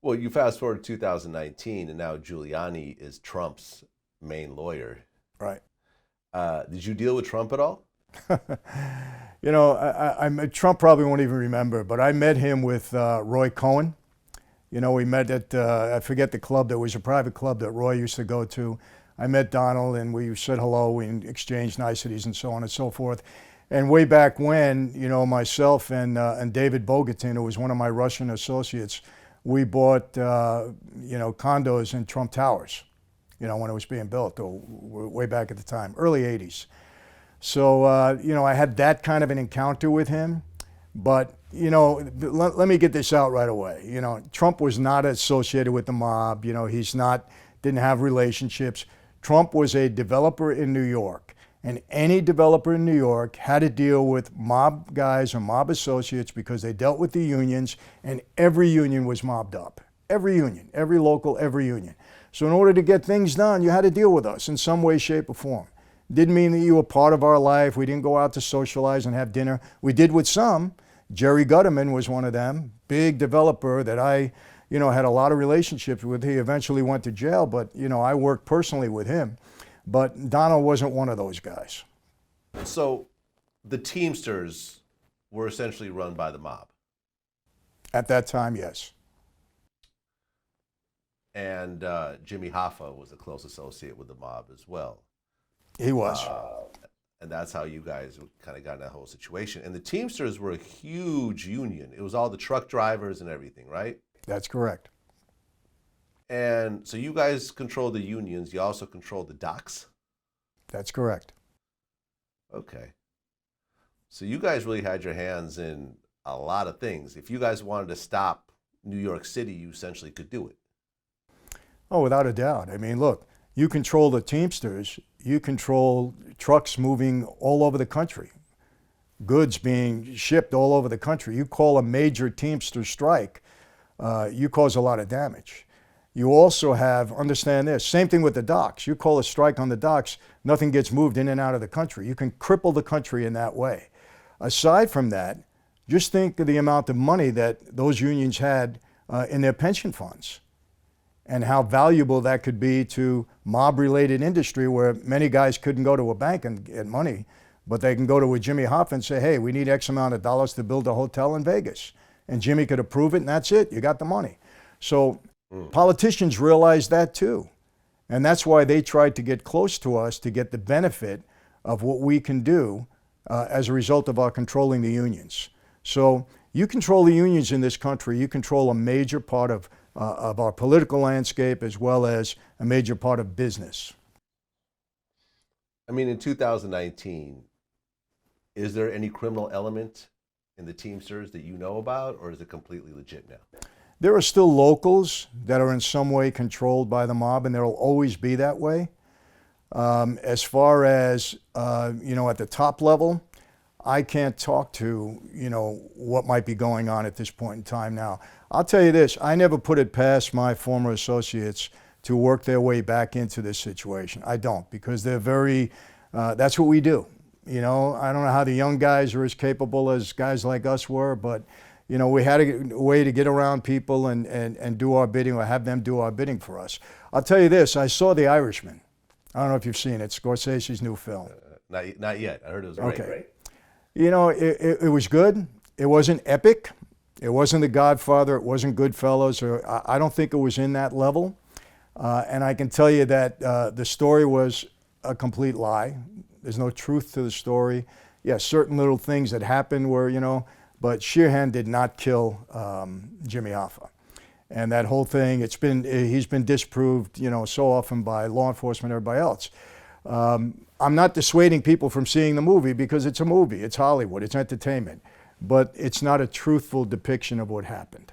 Well, you fast forward to 2019, and now Giuliani is Trump's main lawyer. Right. Did you deal with Trump at all? You know, Trump probably won't even remember, but I met him with Roy Cohen. You know, we met at, I forget the club, there was a private club that Roy used to go to. I met Donald and we said hello, we exchanged niceties and so on and so forth. And way back when, you know, myself and David Bogatin, who was one of my Russian associates, we bought, you know, condos in Trump Towers, you know, when it was being built, or way back at the time, early 80s. So, you know, I had that kind of an encounter with him. But, you know, let me get this out right away. You know, Trump was not associated with the mob. You know, didn't have relationships. Trump was a developer in New York. And any developer in New York had to deal with mob guys or mob associates because they dealt with the unions, and every union was mobbed up. Every union, every local, every union. So in order to get things done, you had to deal with us in some way, shape, or form. Didn't mean that you were part of our life. We didn't go out to socialize and have dinner. We did with some. Jerry Gutterman was one of them, big developer that I, you know, had a lot of relationships with. He eventually went to jail, but, you know, I worked personally with him. But Donald wasn't one of those guys. So the Teamsters were essentially run by the mob. At that time, yes. And Jimmy Hoffa was a close associate with the mob as well. He was. And that's how you guys kind of got in that whole situation. And the Teamsters were a huge union. It was all the truck drivers and everything, right? That's correct. And so you guys control the unions. You also control the docks? That's correct. Okay. So you guys really had your hands in a lot of things. If you guys wanted to stop New York City, you essentially could do it. Oh, without a doubt. I mean, look, you control the Teamsters. You control trucks moving all over the country, goods being shipped all over the country. You call a major Teamster strike, you cause a lot of damage. You also have, understand this, same thing with the docks. You call a strike on the docks, nothing gets moved in and out of the country. You can cripple the country in that way. Aside from that, just think of the amount of money that those unions had in their pension funds and how valuable that could be to mob-related industry where many guys couldn't go to a bank and get money, but they can go to a Jimmy Hoffa and say, hey, we need X amount of dollars to build a hotel in Vegas. And Jimmy could approve it, and that's it. You got the money. So politicians realized that too. And that's why they tried to get close to us to get the benefit of what we can do as a result of our controlling the unions. So you control the unions in this country, you control a major part of our political landscape as well as a major part of business. I mean, in 2019, is there any criminal element in the Teamsters that you know about, or is it completely legit now? There are still locals that are in some way controlled by the mob, and there will always be that way. As far as, you know, at the top level, I can't talk to, you know, what might be going on at this point in time now. I'll tell you this, I never put it past my former associates to work their way back into this situation. I don't, because they're very, that's what we do. You know, I don't know how the young guys are as capable as guys like us were, but you know, we had a way to get around people and do our bidding, or have them do our bidding for us. I'll tell you this, I saw The Irishman. I don't know if you've seen it, Scorsese's new film. Not yet. I heard it was great. Okay. You know, it was good. It wasn't epic. It wasn't The Godfather. It wasn't Goodfellas. Or I don't think it was in that level. And I can tell you that the story was a complete lie. There's no truth to the story. Yeah, certain little things that happened were, you know, but Sheeran did not kill Jimmy Hoffa. And that whole thing, he's been disproved, you know, so often by law enforcement and everybody else. I'm not dissuading people from seeing the movie because it's a movie, it's Hollywood, it's entertainment. But it's not a truthful depiction of what happened.